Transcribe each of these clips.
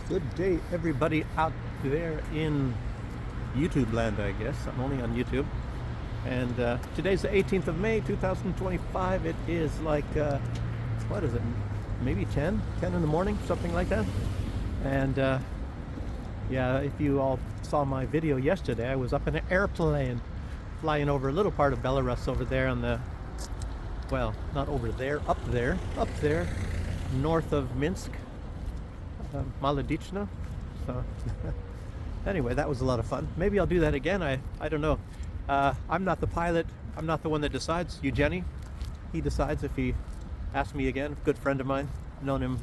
Good day, everybody out there in YouTube land, I guess. I'm only on YouTube. And today's the 18th of May, 2025. It is like, what is it? Maybe 10 in the morning, something like that. And yeah, if you all saw my video yesterday, I was up in an airplane flying over a little part of Belarus over there on the, well, not over there, up there, north of Minsk. Maladichna. So anyway, that was a lot of fun. Maybe I'll do that again. I don't know. I'm not the pilot. I'm not the one that decides. Eugenie, he decides if he asks me again. Good friend of mine, known him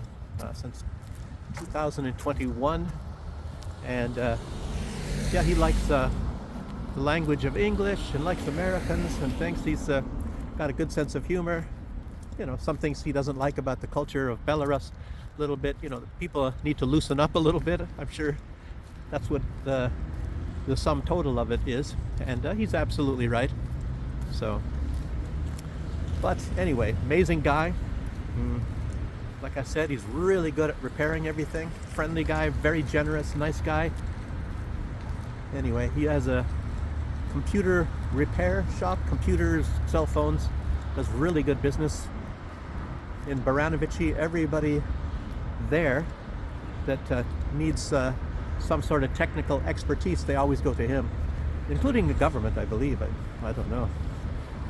since 2021, and yeah, he likes the language of English and likes Americans and thinks he's got a good sense of humor. You know, some things he doesn't like about the culture of Belarus a little bit. You know, people need to loosen up a little bit. I'm sure that's what the sum total of it is, and he's absolutely right. So, but anyway, amazing guy. Like I said, he's really good at repairing everything. Friendly guy, very generous, nice guy. Anyway, he has a computer repair shop, computers, cell phones, does really good business in Baranovichi. Everybody there that needs some sort of technical expertise, they always go to him, including the government, I believe. I don't know.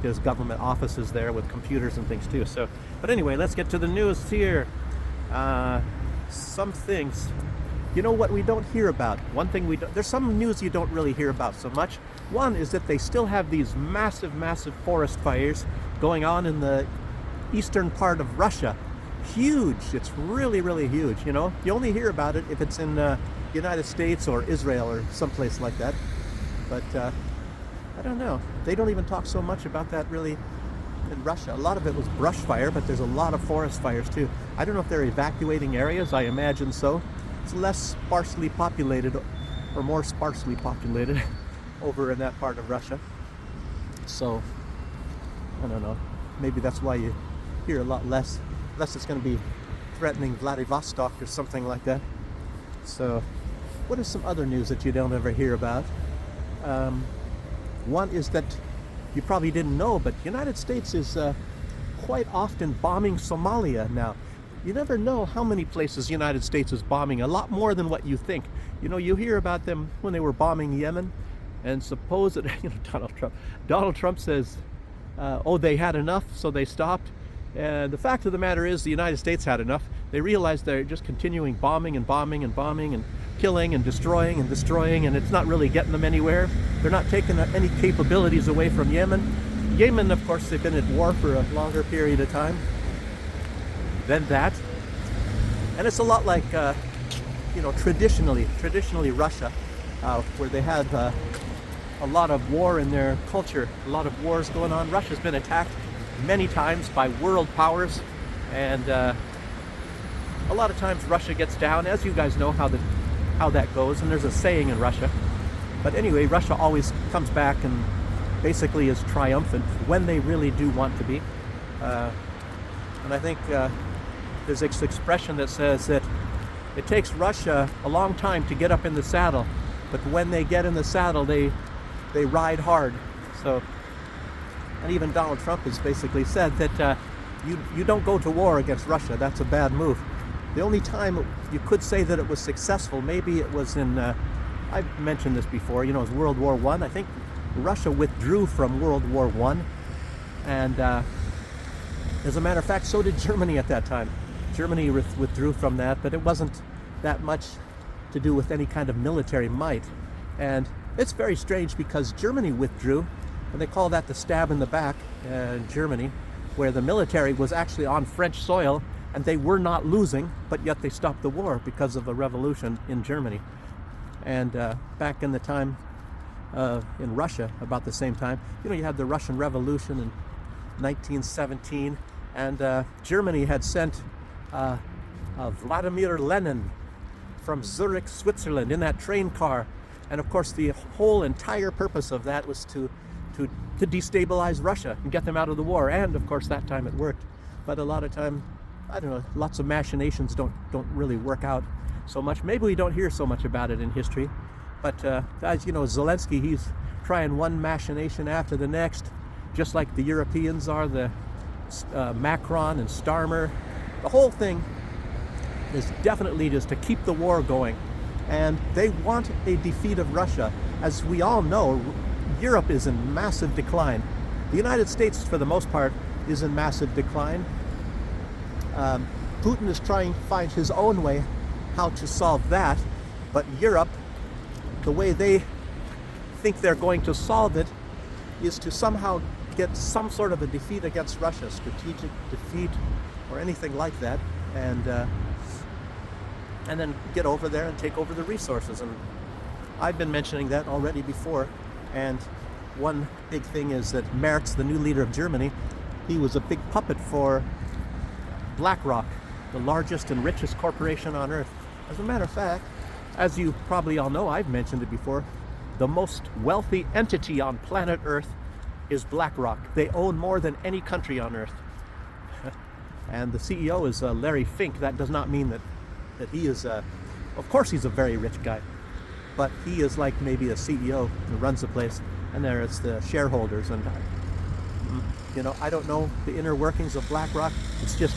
There's government offices there with computers and things too. So, but anyway, let's get to the news here. Some things, you know what we don't hear about. One thing there's some news you don't really hear about so much. One is that they still have these massive forest fires going on in the eastern part of Russia. Huge. It's really huge. You know, you only hear about it if it's in the United States or Israel or someplace like that. But I don't know. They don't even talk so much about that really in Russia. A lot of it was brush fire, but there's a lot of forest fires too. I don't know if they're evacuating areas. I imagine so. It's less sparsely populated, or more sparsely populated over in that part of Russia. So I don't know. Maybe that's why you hear a lot less, unless it's going to be threatening Vladivostok or something like that. So what is some other news that you don't ever hear about? One is that you probably didn't know, but the United States is quite often bombing Somalia now. You never know how many places the United States is bombing, a lot more than what you think. You know, you hear about them when they were bombing Yemen, and suppose that, you know, Donald Trump says, oh, they had enough, so they stopped. And the fact of the matter is the United States had enough. They realized they're just continuing bombing and killing and destroying, and it's not really getting them anywhere. They're not taking any capabilities away from Yemen. Yemen, of course, they've been at war for a longer period of time than that. And it's a lot like, you know, traditionally Russia, where they had a lot of war in their culture, a lot of wars going on. Russia's been attacked many times by world powers, and a lot of times Russia gets down, as you guys know how that goes, and there's a saying in Russia. But anyway, Russia always comes back and basically is triumphant when they really do want to be. And I think there's this expression that says that it takes Russia a long time to get up in the saddle, but when they get in the saddle, they ride hard. So, and even Donald Trump has basically said that you don't go to war against Russia. That's a bad move. The only time you could say that it was successful, maybe it was in, I've mentioned this before, you know, it was World War I. I think Russia withdrew from World War I. And as a matter of fact, so did Germany at that time. Germany withdrew from that, but it wasn't that much to do with any kind of military might. And it's very strange because Germany withdrew, and they call that the stab in the back in Germany, where the military was actually on French soil and they were not losing, but yet they stopped the war because of a revolution in Germany. And back in the time in Russia, about the same time, you know, you had the Russian Revolution in 1917, and Germany had sent Vladimir Lenin from Zurich, Switzerland, in that train car. And of course, the whole entire purpose of that was to destabilize Russia and get them out of the war. And of course, that time it worked. But a lot of time I don't know, lots of machinations don't really work out so much. Maybe we don't hear so much about it in history, but as you know, Zelensky, he's trying one machination after the next, just like the Europeans are, the Macron and Starmer. The whole thing is definitely just to keep the war going, and they want a defeat of Russia. As we all know, Europe is in massive decline. The United States, for the most part, is in massive decline. Putin is trying to find his own way how to solve that, but Europe, the way they think they're going to solve it is to somehow get some sort of a defeat against Russia, strategic defeat or anything like that, and then get over there and take over the resources. And I've been mentioning that already before, and one big thing is that Merz, the new leader of Germany, he was a big puppet for BlackRock, the largest and richest corporation on earth. As a matter of fact, as you probably all know, I've mentioned it before, the most wealthy entity on planet Earth is BlackRock. They own more than any country on earth. And the CEO is Larry Fink. That does not mean that he is, of course he's a very rich guy, but he is like maybe a CEO who runs the place, and there it's the shareholders. And you know, I don't know the inner workings of BlackRock. It's just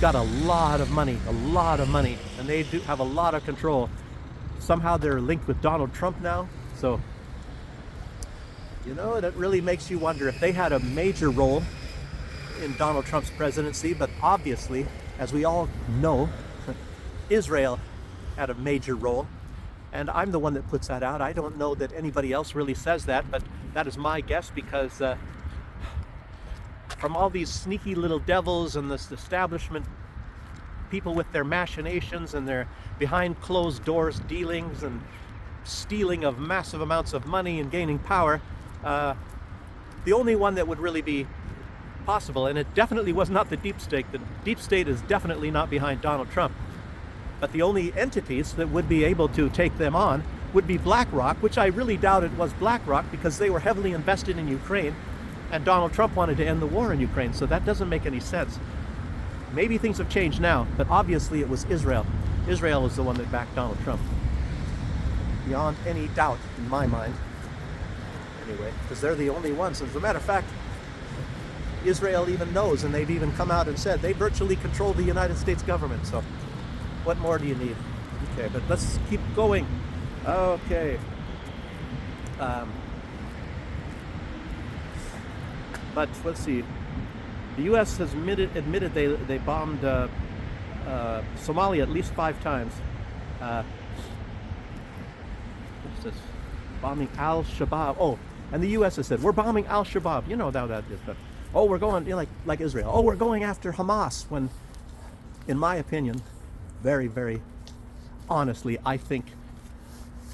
got a lot of money, and they do have a lot of control. Somehow they're linked with Donald Trump now, so you know, it really makes you wonder if they had a major role in Donald Trump's presidency. But obviously, as we all know, Israel had a major role, and I'm the one that puts that out. I don't know that anybody else really says that, but that is my guess, because from all these sneaky little devils and this establishment people with their machinations and their behind closed doors dealings and stealing of massive amounts of money and gaining power, the only one that would really be possible, and it definitely was not the deep state. The deep state is definitely not behind Donald Trump. But the only entities that would be able to take them on would be BlackRock, which I really doubt it was BlackRock, because they were heavily invested in Ukraine, and Donald Trump wanted to end the war in Ukraine, so that doesn't make any sense. Maybe things have changed now, but obviously it was Israel. Israel is the one that backed Donald Trump, beyond any doubt in my mind. Anyway, because they're the only ones. As a matter of fact, Israel even knows, and they've even come out and said they virtually control the United States government. So what more do you need? Okay, but let's keep going. Okay. But let's see. The U.S. has admitted they bombed Somalia at least 5 times. What's this? Bombing Al-Shabaab. Oh, and the U.S. has said, we're bombing Al-Shabaab. You know how that is. But, oh, we're going, you know, like Israel. Oh, we're going after Hamas. When, in my opinion, very, very honestly, I think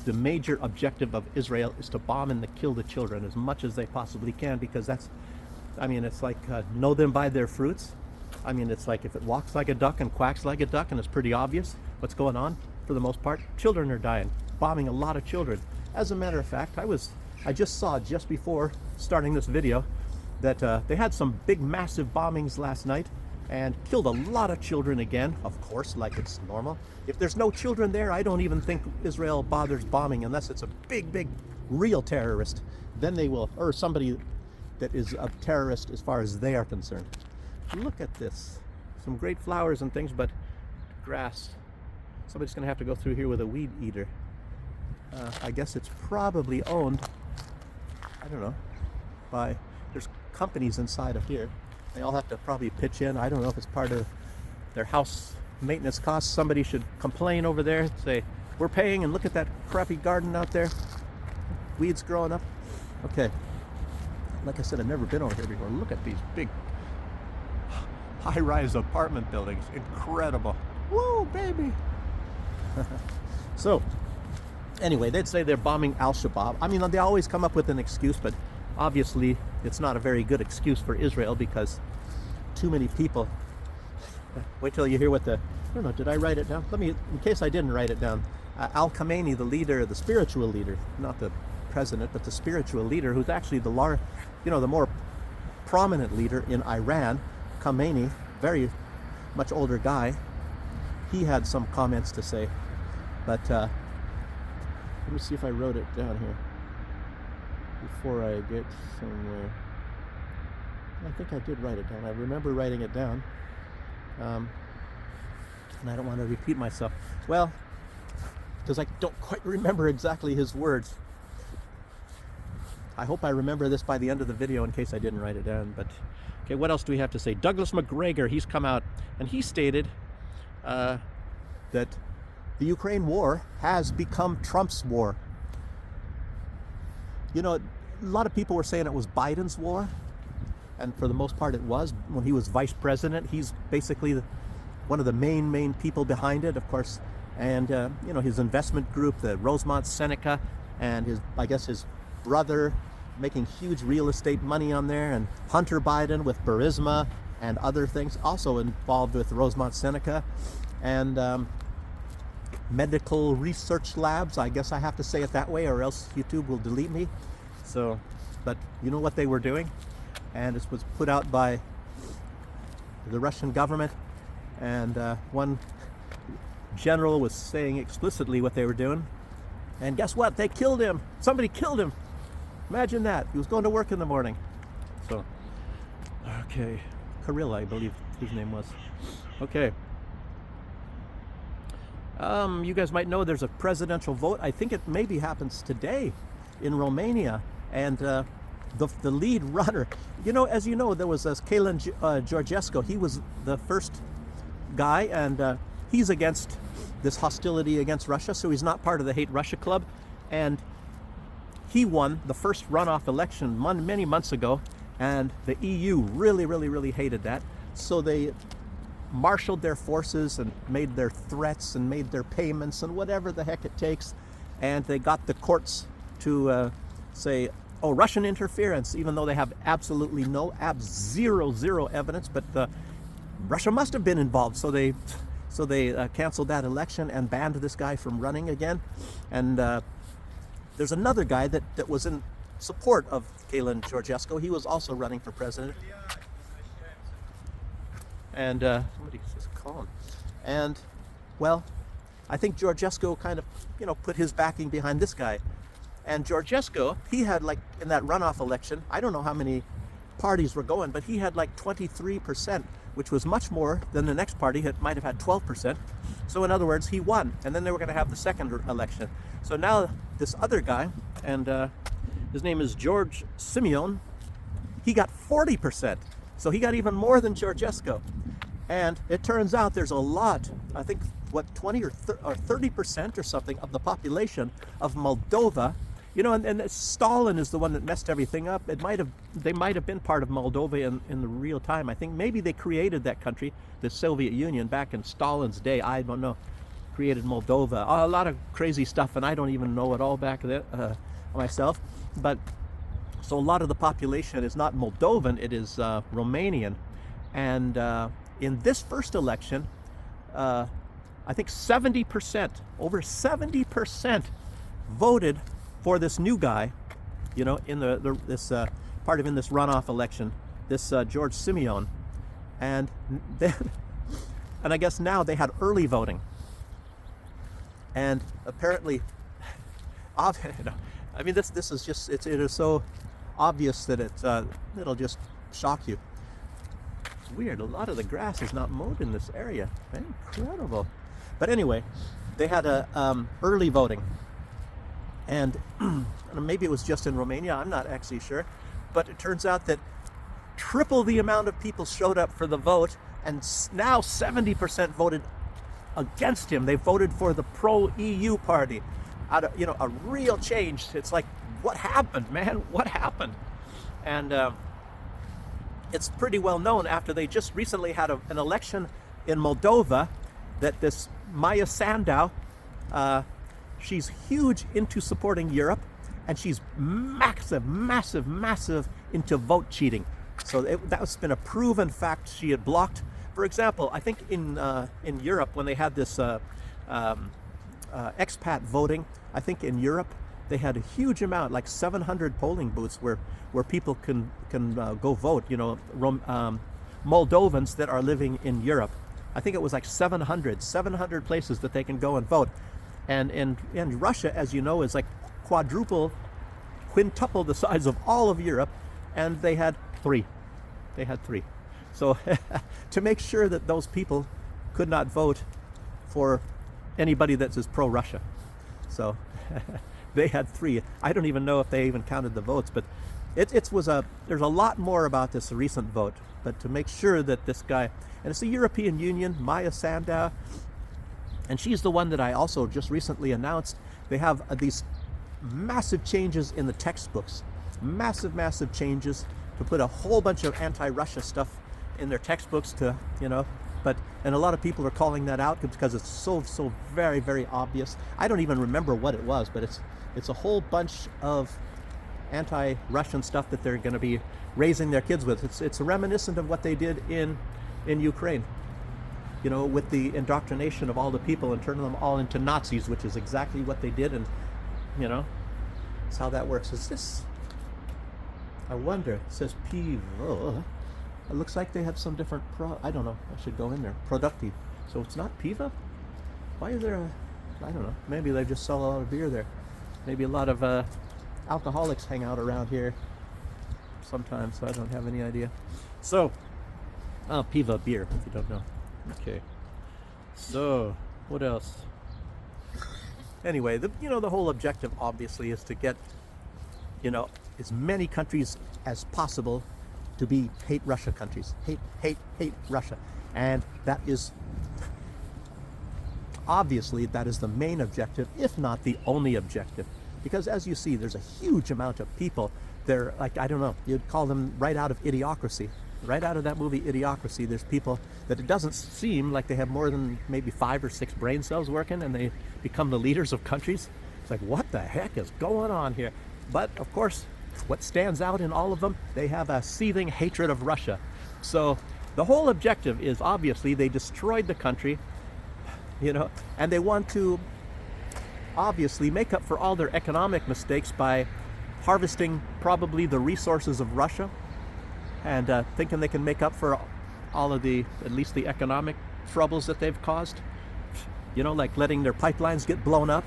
the major objective of Israel is to bomb and to kill the children as much as they possibly can, because that's, I mean, it's like know them by their fruits. I mean, it's like if it walks like a duck and quacks like a duck, and it's pretty obvious what's going on. For the most part, children are dying, bombing a lot of children. As a matter of fact, I just saw just before starting this video that they had some big massive bombings last night and killed a lot of children again, of course, like it's normal. If there's no children there, I don't even think Israel bothers bombing unless it's a big real terrorist. Then they will, or somebody that is a terrorist as far as they are concerned. Look at this. Some great flowers and things, but grass. Somebody's gonna have to go through here with a weed eater. I guess it's probably owned, I don't know, by, there's companies inside of here. They all have to probably pitch in. I don't know if it's part of their house maintenance costs. Somebody should complain over there, say, we're paying, and look at that crappy garden out there. Weeds growing up. Okay. Like I said, I've never been over here before. Look at these big high-rise apartment buildings. Incredible. Woo, baby. So, anyway, they'd say they're bombing Al-Shabaab. I mean, they always come up with an excuse, but obviously it's not a very good excuse for Israel, because too many people. Wait till you hear what I don't know, did I write it down? Let me, in case I didn't write it down. Al-Khamenei, the leader, the spiritual leader, not the president, but the spiritual leader, who's actually the more prominent leader in Iran, Khamenei, very much older guy. He had some comments to say, but let me see if I wrote it down here before I get somewhere. I think I did write it down. I remember writing it down, and I don't want to repeat myself. Well, because I don't quite remember exactly his words. I hope I remember this by the end of the video in case I didn't write it down. But okay, what else do we have to say? Douglas McGregor, he's come out and he stated that the Ukraine war has become Trump's war. You know, a lot of people were saying it was Biden's war, and for the most part it was. When he was vice president, he's basically one of the main people behind it, of course. And you know, his investment group, the Rosemont Seneca, and his, I guess his brother, making huge real estate money on there, and Hunter Biden with Burisma and other things, also involved with Rosemont Seneca, and medical research labs. I guess I have to say it that way, or else YouTube will delete me. So, but you know what they were doing, and this was put out by the Russian government, and one general was saying explicitly what they were doing, and guess what? They killed him. Somebody killed him. Imagine that. He was going to work in the morning. So, okay, Kirill, I believe his name was. Okay. You guys might know there's a presidential vote. I think it maybe happens today in Romania, and the lead runner, you know, as you know, there was Kalen Georgescu. He was the first guy, and he's against this hostility against Russia, so he's not part of the Hate Russia Club, and he won the first runoff election many months ago, and the EU really hated that, so they marshaled their forces and made their threats and made their payments and whatever the heck it takes, and they got the courts to say, oh, Russian interference, even though they have absolutely zero evidence, but Russia must have been involved, so they canceled that election and banned this guy from running again. And there's another guy that was in support of Kalen Georgescu. He was also running for president. And somebody's just calling. And, well, I think Georgescu kind of, you know, put his backing behind this guy. And Georgescu, he had, like, in that runoff election, I don't know how many parties were going, but he had like 23%, which was much more than the next party. It might have had 12%. So in other words, he won. And then they were going to have the second election. So now this other guy, and his name is George Simeon, he got 40%. So he got even more than Georgescu. And it turns out there's a lot, I think, what, 20 or 30% or something of the population of Moldova. You know, and Stalin is the one that messed everything up. They might have been part of Moldova in the real time. I think maybe they created that country, the Soviet Union, back in Stalin's day. I don't know. Created Moldova. A lot of crazy stuff, and I don't even know it all back then myself. But so a lot of the population is not Moldovan, it is Romanian. And in this first election, I think 70%, over 70% voted for this new guy, you know, in this part of in this runoff election, this George Simeon, and then, and I guess now they had early voting, and apparently, I mean, this is just it is so obvious that it'll just shock you. It's weird. A lot of the grass is not mowed in this area. Incredible. But anyway, they had a early voting. And maybe it was just in Romania, I'm not actually sure. But it turns out that triple the amount of people showed up for the vote, and now 70% voted against him. They voted for the pro-EU party. Out of, you know, a real change. It's like, what happened, man? What happened? And it's pretty well known after they just recently had an election in Moldova that this Maya Sandu, she's huge into supporting Europe, and she's massive into vote cheating. So that's been a proven fact. She had blocked, for example, I think in Europe when they had this expat voting, I think in Europe they had a huge amount, like 700 polling booths where people can go vote. You know, Moldovans that are living in Europe, I think it was like 700 places that they can go and vote. And Russia, as you know, is like quintuple the size of all of Europe, and they had three. So to make sure that those people could not vote for anybody that's as pro-Russia. So they had three. I don't even know if they even counted the votes, but there's a lot more about this recent vote. But to make sure that this guy, and it's the European Union, Maya Sandow, and she's the one that I also just recently announced. They have these massive changes in the textbooks, massive changes to put a whole bunch of anti-Russia stuff in their textbooks and a lot of people are calling that out because it's so very obvious. I don't even remember what it was, but it's a whole bunch of anti-Russian stuff that they're going to be raising their kids with. It's reminiscent of what they did in Ukraine, with the indoctrination of all the people and turning them all into Nazis, which is exactly what they did. And that's how that works. Is this, I wonder, it says Piva. It looks like they have some different I don't know, I should go in there. Productive. So it's not Piva? Why is there I don't know, maybe they just sell a lot of beer there. Maybe a lot of alcoholics hang out around here sometimes, so I don't have any idea. So, Piva beer, if you don't know. Okay. So, what else? Anyway, the whole objective obviously is to get, as many countries as possible to be hate Russia countries. Hate Russia. And that is, obviously, that is the main objective, if not the only objective. Because as you see, there's a huge amount of people. They're like, I don't know, you'd call them right out of Idiocracy. Right out of that movie Idiocracy, there's people that it doesn't seem like they have more than maybe 5 or 6 brain cells working, and they become the leaders of countries. It's like, what the heck is going on here? But of course, what stands out in all of them, they have a seething hatred of Russia. So the whole objective is, obviously, they destroyed the country, and they want to obviously make up for all their economic mistakes by harvesting probably the resources of Russia, and thinking they can make up for all of at least the economic troubles that they've caused, like letting their pipelines get blown up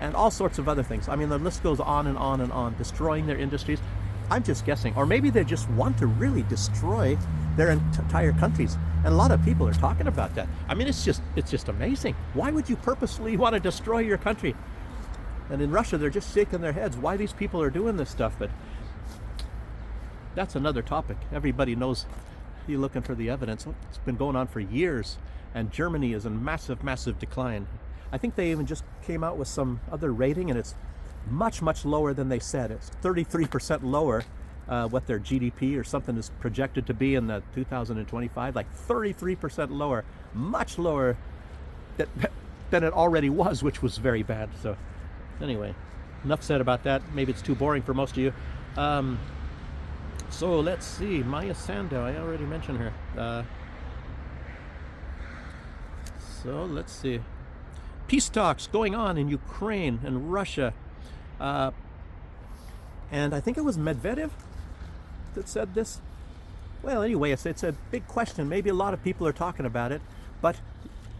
and all sorts of other things. I mean, the list goes on and on and on, destroying their industries. I'm just guessing, or maybe they just want to really destroy their entire countries, and a lot of people are talking about that. I mean, it's just amazing. Why would you purposely want to destroy your country? And in Russia, they're just shaking their heads why these people are doing this stuff. But that's another topic. Everybody knows. You're looking for the evidence. It's been going on for years, and Germany is in massive decline. I think they even just came out with some other rating, and it's much lower than they said. It's 33% lower what their GDP or something is projected to be in the 2025, like 33% lower, much lower than it already was, which was very bad. So anyway, enough said about that. Maybe it's too boring for most of you. So let's see, Maya Sandow, I already mentioned her. So let's see. Peace talks going on in Ukraine and Russia. And I think it was Medvedev that said this. Well, anyway, it's a big question. Maybe a lot of people are talking about it. But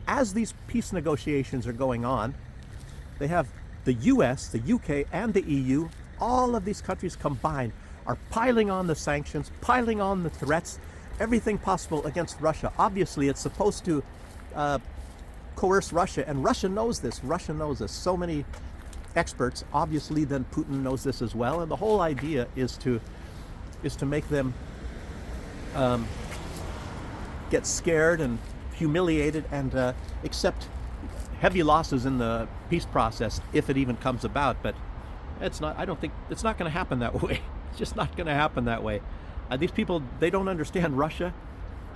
as these peace negotiations are going on, they have the US, the UK, and the EU, all of these countries combined are piling on the sanctions, piling on the threats, everything possible against Russia. Obviously, it's supposed to coerce Russia, and Russia knows this. So many experts, obviously, then Putin knows this as well, and the whole idea is to make them get scared and humiliated and accept heavy losses in the peace process if it even comes about. But it's not. I don't think it's not going to happen that way. It's just not going to happen that way. These people, they don't understand Russia.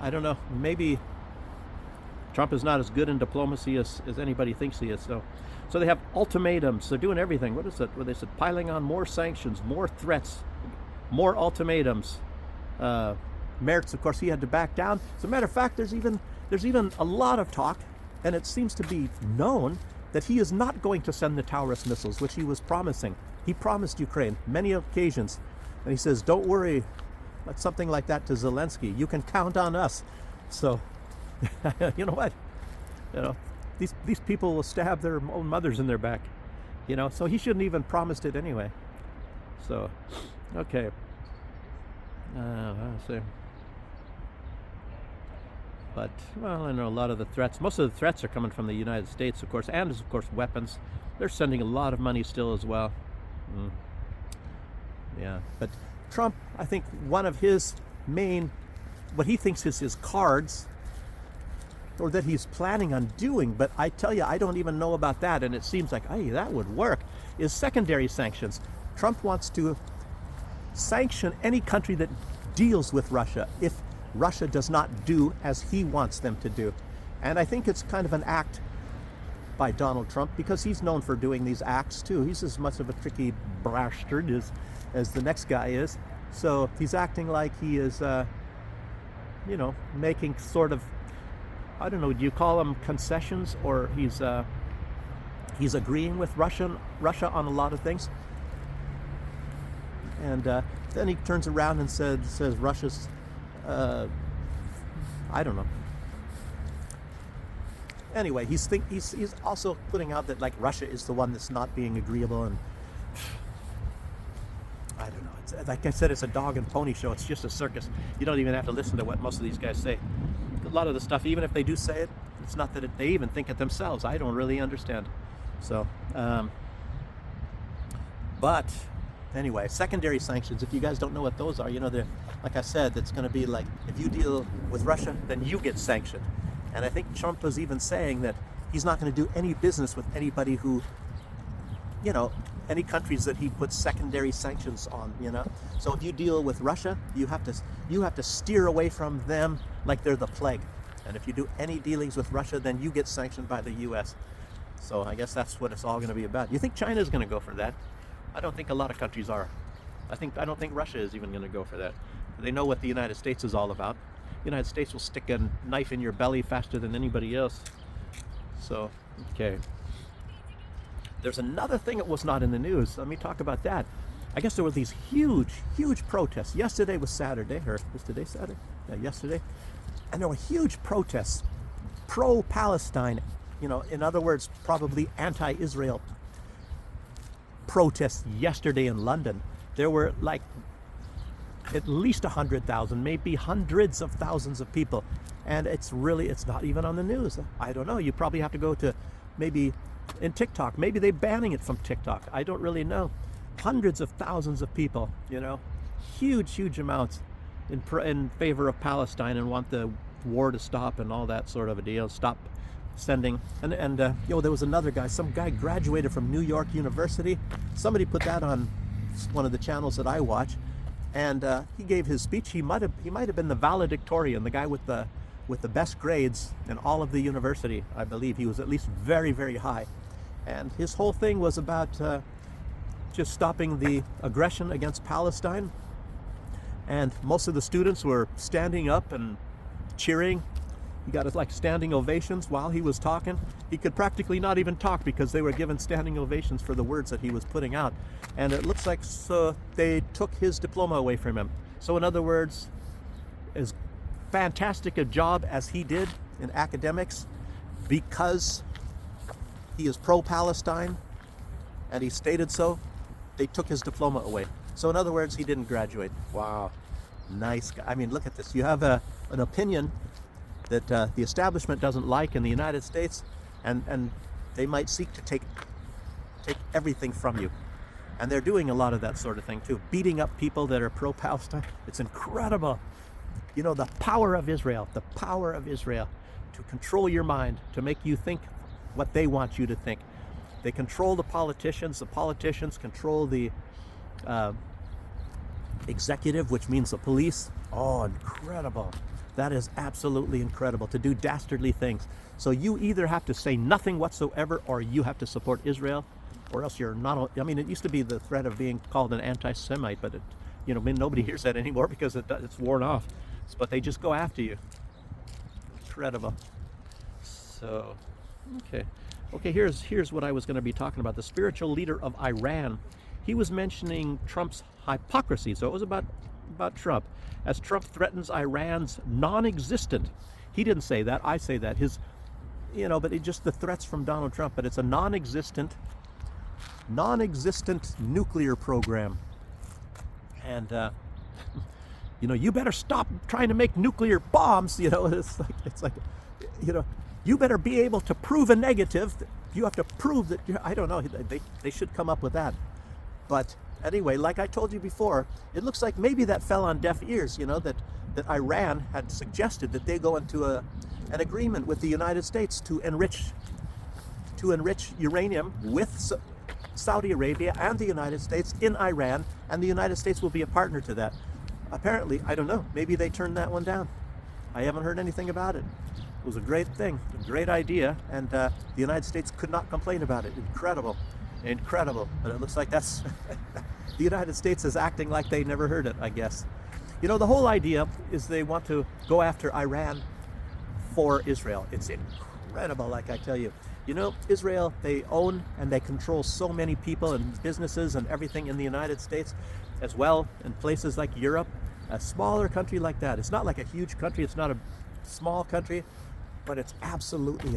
I don't know. Maybe Trump is not as good in diplomacy as anybody thinks he is. So they have ultimatums. They're doing everything. What is it? Where they said piling on more sanctions, more threats, more ultimatums. Merz, of course, he had to back down. As a matter of fact, there's even a lot of talk, and it seems to be known that he is not going to send the Taurus missiles, which he was promising. He promised Ukraine many occasions, and he says, "Don't worry," something like that to Zelensky. "You can count on us." So You know what? You know, these people will stab their own mothers in their back. You know, so he shouldn't even promised it anyway. So, okay. Let's see. But, well, I know a lot of the threats, most of the threats are coming from the United States, of course, and, of course, weapons. They're sending a lot of money still as well. Yeah, but Trump, I think one of his main, what he thinks is his cards, or that he's planning on doing, but I tell you, I don't even know about that, and it seems like, hey, that would work, is secondary sanctions. Trump wants to sanction any country that deals with Russia if Russia does not do as he wants them to do. And I think it's kind of an act by Donald Trump, because he's known for doing these acts too. He's as much of a tricky bastard as the next guy is. So he's acting like he is, you know, making sort of, I don't know, do you call them concessions, or he's agreeing with Russia on a lot of things. And then he turns around and says Russia's, I don't know. Anyway, he's also putting out that like Russia is the one that's not being agreeable, and I don't know. It's, like I said, it's a dog and pony show. It's just a circus. You don't even have to listen to what most of these guys say. A lot of the stuff, even if they do say it, it's not that they even think it themselves. I don't really understand. So, but anyway, secondary sanctions, if you guys don't know what those are, you know, they're, like I said, it's going to be like, if you deal with Russia, then you get sanctioned. And I think Trump was even saying that he's not going to do any business with anybody who, you know, any countries that he puts secondary sanctions on, you know. So if you deal with Russia, you have to steer away from them like they're the plague. And if you do any dealings with Russia, then you get sanctioned by the U.S. So I guess that's what it's all going to be about. You think China's going to go for that? I don't think a lot of countries are. I don't think Russia is even going to go for that. They know what the United States is all about. The United States will stick a knife in your belly faster than anybody else. So, okay. There's another thing that was not in the news. Let me talk about that. I guess there were these huge protests. Yesterday was Saturday, or was today Saturday? Yeah, yesterday. And there were huge protests, pro-Palestine, you know, in other words, probably anti-Israel protests yesterday in London. There were like at least 100,000, maybe hundreds of thousands of people. And it's not even on the news. I don't know. You probably have to go to maybe in TikTok. Maybe they're banning it from TikTok. I don't really know. Hundreds of thousands of people, you know, huge amounts in favor of Palestine and want the war to stop and all that sort of a deal. Stop sending. And you know, there was another guy, some guy graduated from New York University. Somebody put that on one of the channels that I watch. And he gave his speech. He might have been the valedictorian, the guy with the best grades in all of the university. I believe he was at least very high. And his whole thing was about just stopping the aggression against Palestine. And most of the students were standing up and cheering. He got like standing ovations while he was talking. He could practically not even talk because they were given standing ovations for the words that he was putting out. And it looks like they took his diploma away from him. So in other words, as fantastic a job as he did in academics, because he is pro-Palestine and he stated so, they took his diploma away. So in other words, he didn't graduate. Wow, nice guy. I mean, look at this. You have an opinion that the establishment doesn't like in the United States, and they might seek to take everything from you. And they're doing a lot of that sort of thing too, beating up people that are pro-Palestine. It's incredible. You know, the power of Israel to control your mind, to make you think what they want you to think. They control the politicians control the executive, which means the police. Oh, incredible. That is absolutely incredible, to do dastardly things. So you either have to say nothing whatsoever, or you have to support Israel, or else you're not. I mean, it used to be the threat of being called an anti-Semite, but you know, nobody hears that anymore because it's worn off. But they just go after you. Incredible. So, okay. Here's what I was going to be talking about. The spiritual leader of Iran. He was mentioning Trump's hypocrisy. So it was about Trump. As Trump threatens Iran's non-existent, He didn't say that. I say that. But it's just the threats from Donald Trump. But it's a non-existent nuclear program. And, you better stop trying to make nuclear bombs. It's like, you better be able to prove a negative. You have to prove that, I don't know, they should come up with that. But anyway, like I told you before, it looks like maybe that fell on deaf ears, that Iran had suggested that they go into an agreement with the United States to enrich uranium with Saudi Arabia and the United States in Iran, and the United States will be a partner to that. Apparently, I don't know, maybe they turned that one down. I haven't heard anything about it. It was a great thing, a great idea, and the United States could not complain about it. Incredible. But it looks like that's the United States is acting like they never heard it, I guess. The whole idea is they want to go after Iran for Israel. It's incredible, like I tell you. Israel, they own and they control so many people and businesses and everything in the United States as well, in places like Europe. A smaller country like that. It's not like a huge country. It's not a small country, but it's absolutely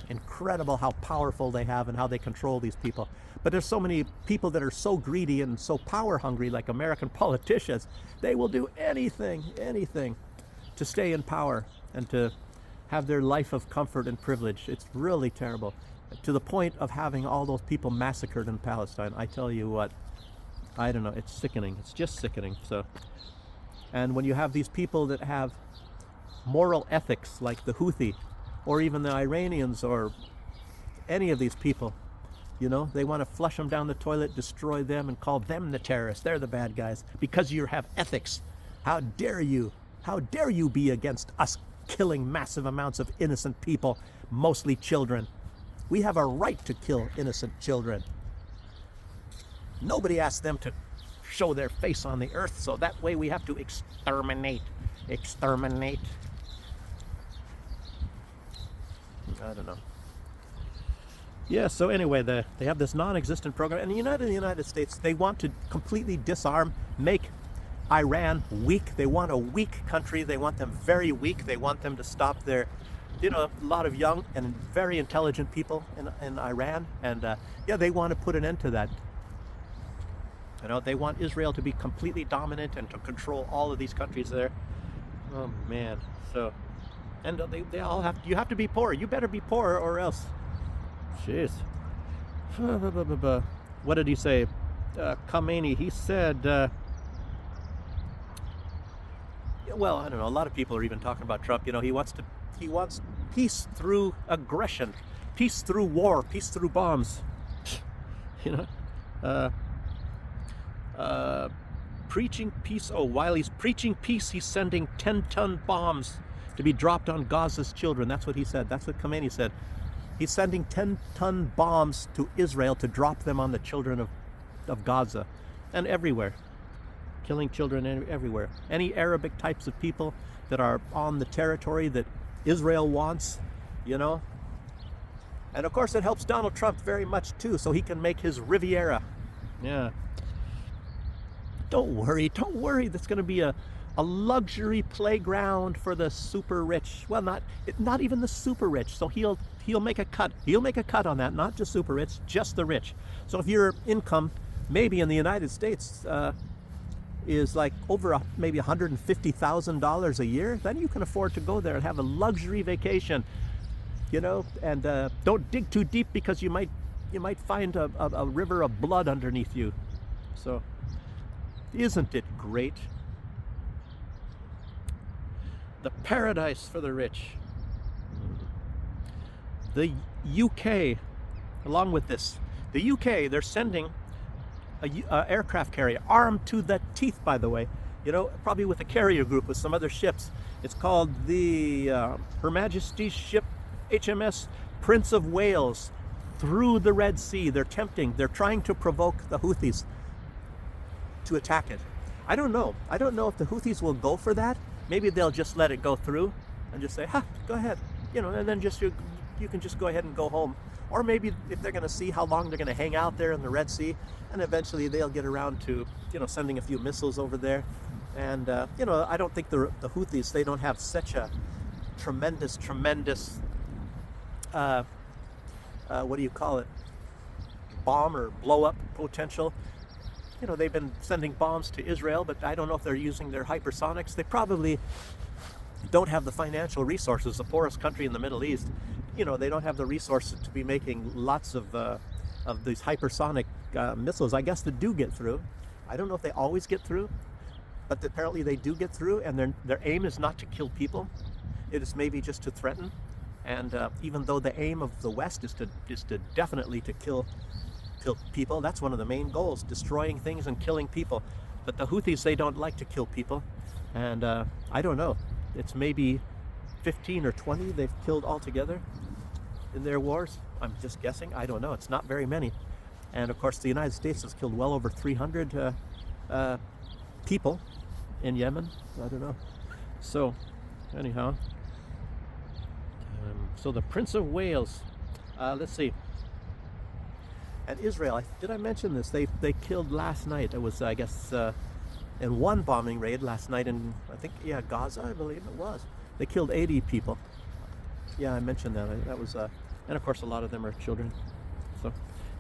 incredible how powerful they have and how they control these people. But there's so many people that are so greedy and so power hungry, like American politicians. They will do anything to stay in power and to have their life of comfort and privilege. It's really terrible, to the point of having all those people massacred in Palestine. I tell you what, I don't know, it's sickening. It's just sickening. So, and when you have these people that have moral ethics like the Houthi or even the Iranians or any of these people, they want to flush them down the toilet, destroy them, and call them the terrorists. They're the bad guys because you have ethics. How dare you be against us killing massive amounts of innocent people, mostly children. We have a right to kill innocent children. Nobody asked them to show their face on the earth, so that way we have to exterminate. I don't know. Yeah, so anyway, they have this non-existent program, and the United States, they want to completely disarm, make Iran weak. They want a weak country. They want them very weak. They want them to stop their, a lot of young and very intelligent people in Iran, and they want to put an end to that. They want Israel to be completely dominant and to control all of these countries there. Oh man, so, and they all you have to be poor. You better be poor or else. Jeez. What did he say? Khamenei, he said, well, I don't know, a lot of people are even talking about Trump. He wants peace through aggression, peace through war, peace through bombs. Preaching peace. Oh, while he's preaching peace, he's sending 10-ton bombs to be dropped on Gaza's children. That's what he said. That's what Khamenei said. He's sending 10-ton bombs to Israel to drop them on the children of Gaza and everywhere. Killing children everywhere. Any Arabic types of people that are on the territory that Israel wants, And of course it helps Donald Trump very much too, so he can make his Riviera. Yeah. Don't worry. That's going to be a luxury playground for the super rich. Well, not even the super rich. So he'll make a cut. He'll make a cut on that, not just super rich, just the rich. So if your income, maybe in the United States, is like over maybe $150,000 a year, then you can afford to go there and have a luxury vacation, and don't dig too deep because you might find a river of blood underneath you. So isn't it great? The paradise for the rich. The UK, along with this, the UK, they're sending a aircraft carrier, armed to the teeth, by the way, probably with a carrier group with some other ships. It's called the Her Majesty's ship HMS Prince of Wales, through the Red Sea. They're trying to provoke the Houthis to attack it. I don't know if the Houthis will go for that. Maybe they'll just let it go through and just say, go ahead, and then you can just go ahead and go home. Or maybe if they're going to see how long they're going to hang out there in the Red Sea, and eventually they'll get around to, sending a few missiles over there. And, I don't think the Houthis, they don't have such a tremendous, what do you call it, bomb or blow up potential. You know, they've been sending bombs to Israel, but I don't know if they're using their hypersonics. They probably don't have the financial resources. The poorest country in the Middle East, you know, they don't have the resources to be making lots of these hypersonic missiles. I guess that do get through. I don't know if they always get through, but apparently they do get through, and their aim is not to kill people. It is maybe just to threaten. And even though the aim of the West is to definitely to kill people, that's one of the main goals, destroying things and killing people. But the Houthis, they don't like to kill people, and I don't know. It's maybe 15 or 20 they've killed altogether in their wars. I'm just guessing. I don't know. It's not very many. And of course, the United States has killed well over 300 people in Yemen. I don't know. So, anyhow. So the Prince of Wales, let's see. And Israel, did I mention this? They killed last night. It was, I guess, in one bombing raid last night in, I think, yeah, Gaza, I believe it was. They killed 80 people. Yeah, I mentioned that. That was, and of course, a lot of them are children. So,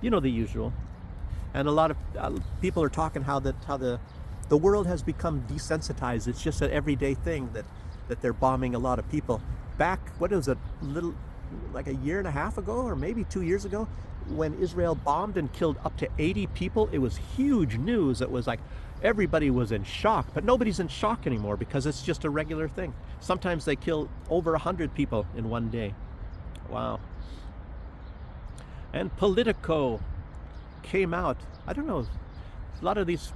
you know, the usual. And a lot of people are talking how the world has become desensitized. It's just an everyday thing that they're bombing a lot of people. Back, what is it, like a year and a half ago, or maybe 2 years ago, when Israel bombed and killed up to 80 people, it was huge news. It was like everybody was in shock, but nobody's in shock anymore because it's just a regular thing. Sometimes they kill over 100 people in one day. Wow. And Politico came out. I don't know, a lot of these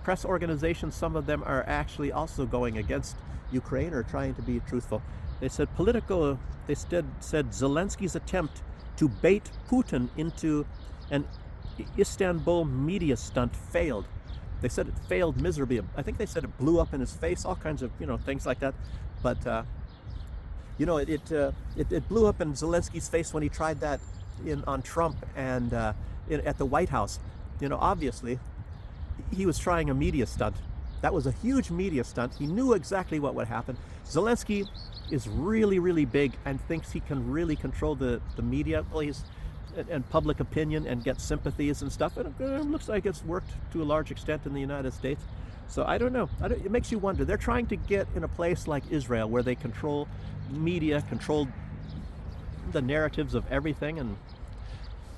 press organizations, some of them are actually also going against Ukraine or trying to be truthful. They said Politico, they said Zelensky's attempt to bait Putin into an Istanbul media stunt failed. They said it failed miserably. I think they said it blew up in his face, all kinds of, you know, things like that. But, you know, it blew up in Zelensky's face when he tried that on Trump and at the White House. You know, obviously, he was trying a media stunt. That was a huge media stunt. He knew exactly what would happen. Zelensky is really, really big and thinks he can really control the media, please, and public opinion and get sympathies and stuff. And it looks like it's worked to a large extent in the United States. So I don't know. It makes you wonder. They're trying to get in a place like Israel where they control media, control the narratives of everything. And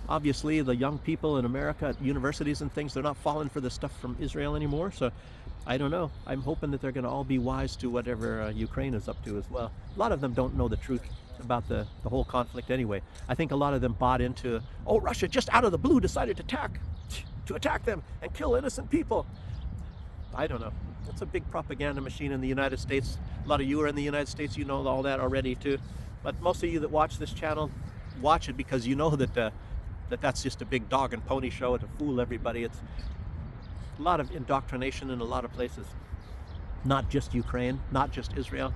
obviously the young people in America at universities and things, they're not falling for the stuff from Israel anymore. So I don't know. I'm hoping that they're going to all be wise to whatever Ukraine is up to as well. A lot of them don't know the truth about the whole conflict anyway. I think a lot of them bought into, oh, Russia just out of the blue decided to attack them and kill innocent people. I don't know. It's a big propaganda machine in the United States. A lot of you are in the United States. You know all that already too. But most of you that watch this channel, watch it because you know that that's just a big dog and pony show to fool everybody. It's a lot of indoctrination in a lot of places. Not just Ukraine, not just Israel,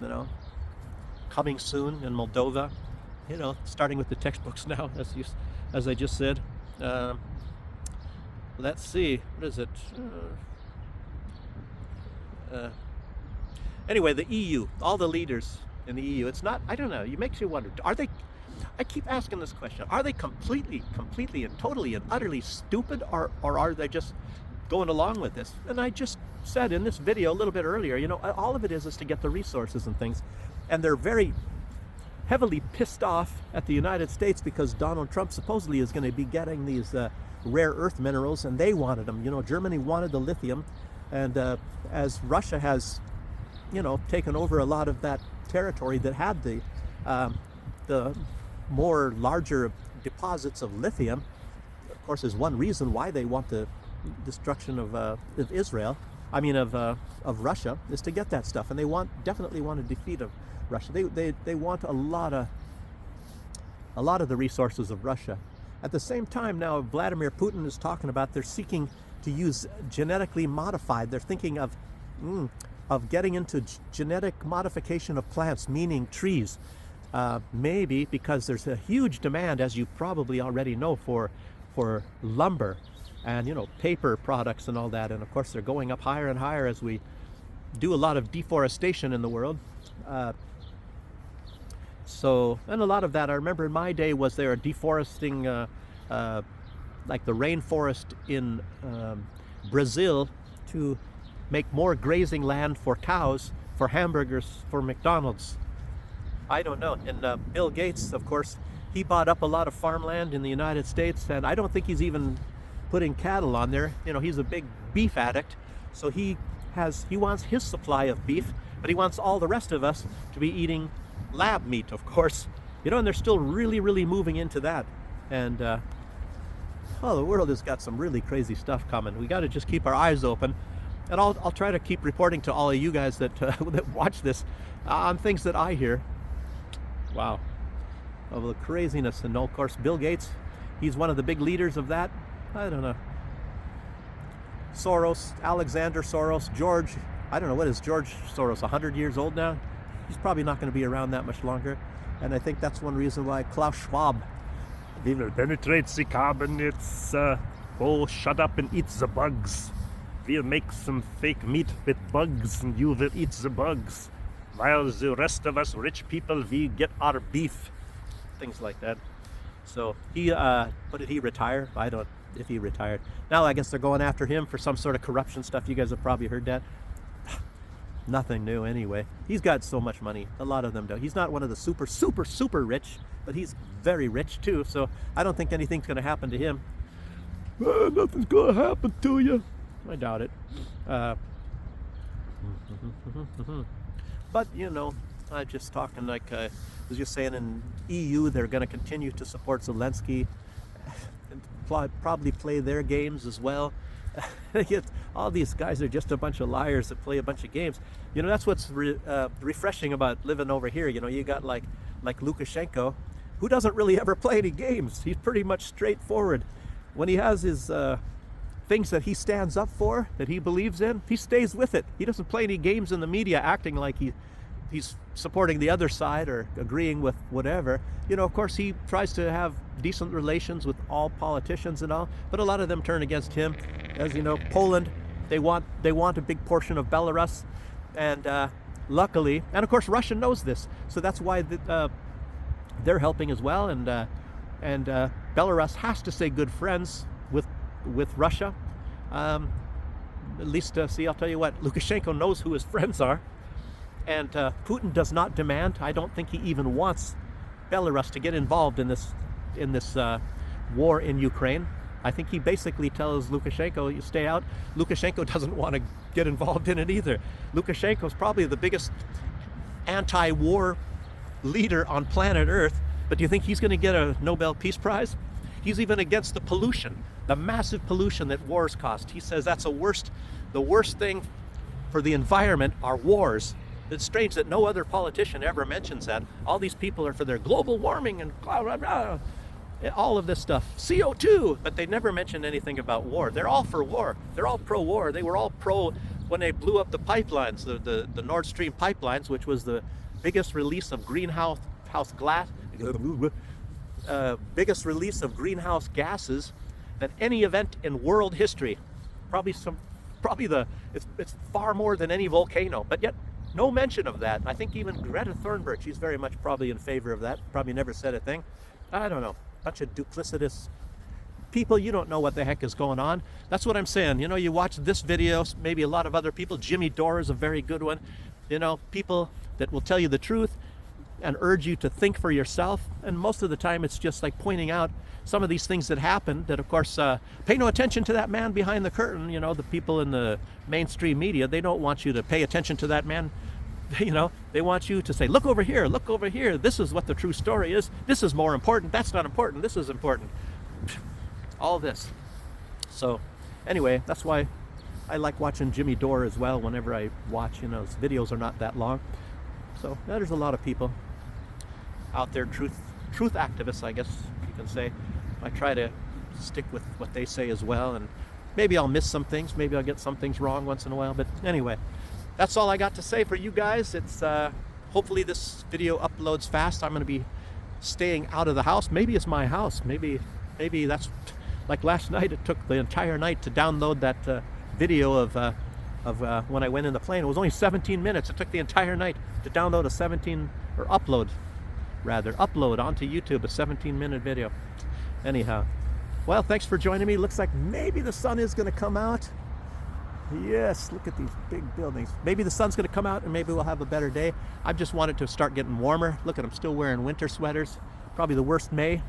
you know. Coming soon in Moldova, you know, starting with the textbooks now, as I just said. Let's see, what is it? Anyway, the EU, all the leaders in the EU, it's not, I don't know, it makes you wonder, are they, I keep asking this question, are they completely and totally and utterly stupid, or are they just going along with this? And I just said in this video a little bit earlier, you know, all of it is to get the resources and things. And they're very heavily pissed off at the United States because Donald Trump supposedly is going to be getting these rare earth minerals, and they wanted them. You know, Germany wanted the lithium, and as Russia has, you know, taken over a lot of that territory that had the more larger deposits of lithium, of course, is one reason why they want the destruction of Israel. I mean, of Russia, is to get that stuff, and they definitely want a defeat of Russia. They want a lot of the resources of Russia. At the same time, now Vladimir Putin is talking about they're seeking to use genetically modified. They're thinking of getting into genetic modification of plants, meaning trees. Maybe because there's a huge demand, as you probably already know, for lumber and, you know, paper products and all that. And of course, they're going up higher and higher as we do a lot of deforestation in the world. So, and a lot of that, I remember in my day, was there deforesting, like the rainforest in Brazil to make more grazing land for cows, for hamburgers, for McDonald's. I don't know. And Bill Gates, of course, he bought up a lot of farmland in the United States, and I don't think he's even putting cattle on there. You know, he's a big beef addict, so he wants his supply of beef, but he wants all the rest of us to be eating lab meat, of course. You know, and they're still really, really moving into that. And oh, the world has got some really crazy stuff coming. We got to just keep our eyes open, and I'll try to keep reporting to all of you guys that that watch this on things that I hear. Wow, of the craziness. And of course, Bill Gates, he's one of the big leaders of that. I don't know. Soros, Alexander Soros, George, I don't know, what is George Soros, 100 years old now? He's probably not going to be around that much longer. And I think that's one reason why Klaus Schwab, we will penetrate the carbon, it's, oh, shut up and eat the bugs. We'll make some fake meat with bugs and you will eat the bugs. While the rest of us rich people, we get our beef. Things like that. So he, what did he retire? I don't, if he retired. Now I guess they're going after him for some sort of corruption stuff. You guys have probably heard that. Nothing new anyway. He's got so much money. A lot of them do. He's not one of the super, super, super rich, but he's very rich too. So I don't think anything's going to happen to him. Nothing's going to happen to you. I doubt it. But, you know, I'm just talking like I was just saying, in EU, they're going to continue to support Elensky and probably play their games as well. All these guys are just a bunch of liars that play a bunch of games. You know, that's what's refreshing about living over here. You know, you got like Lukashenko, who doesn't really ever play any games. He's pretty much straightforward. When he has his things that he stands up for, that he believes in, he stays with it. He doesn't play any games in the media acting like he's supporting the other side or agreeing with whatever. You know, of course, he tries to have decent relations with all politicians and all, but a lot of them turn against him. As you know, Poland, they want a big portion of Belarus, and luckily, and of course, Russia knows this, so that's why they're helping as well. And Belarus has to stay good friends with Russia. At least, see, I'll tell you what, Lukashenko knows who his friends are. And Putin does not demand, I don't think he even wants Belarus to get involved in this war in Ukraine. I think he basically tells Lukashenko, you stay out. Lukashenko doesn't want to get involved in it either. Lukashenko is probably the biggest anti-war leader on planet Earth, but do you think he's going to get a Nobel Peace Prize? He's even against the pollution, the massive pollution that wars cost. He says that's the worst thing for the environment are wars. It's strange that no other politician ever mentions that. All these people are for their global warming and blah, blah, blah, all of this stuff. CO2, but they never mention anything about war. They're all for war. They're all pro-war. They were all pro when they blew up the pipelines, the Nord Stream pipelines, which was the biggest release of greenhouse gases than any event in world history. It's far more than any volcano, but yet no mention of that. I think even Greta Thunberg, she's very much probably in favor of that. Probably never said a thing. I don't know. Bunch of duplicitous people. You don't know what the heck is going on. That's what I'm saying. You know, you watch this video, maybe a lot of other people. Jimmy Dore is a very good one. You know, people that will tell you the truth and urge you to think for yourself. And most of the time it's just like pointing out some of these things that happen that, of course, pay no attention to that man behind the curtain. You know, the people in the mainstream media, they don't want you to pay attention to that man. You know, they want you to say, look over here, this is what the true story is, this is more important, that's not important, this is important. All this. So anyway, that's why I like watching Jimmy Dore as well whenever I watch. You know, his videos are not that long. So there's a lot of people out there, truth activists, I guess you can say. I try to stick with what they say as well, and maybe I'll miss some things, maybe I'll get some things wrong once in a while, but anyway, that's all I got to say for you guys. It's hopefully this video uploads fast. I'm going to be staying out of the house. Maybe it's my house. Maybe that's like last night. It took the entire night to download that video of when I went in the plane. It was only 17 minutes. It took the entire night to download upload rather, upload onto YouTube a 17-minute video. Anyhow, well, thanks for joining me. Looks like maybe the sun is going to come out. Yes, look at these big buildings. Maybe the sun's going to come out and maybe we'll have a better day. I just wanted to start getting warmer. Look at, I'm still wearing winter sweaters. Probably the worst May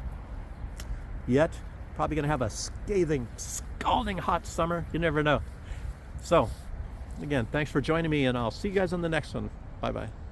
yet. Probably going to have a scathing, scalding hot summer. You never know. So, again, thanks for joining me, and I'll see you guys on the next one. Bye-bye.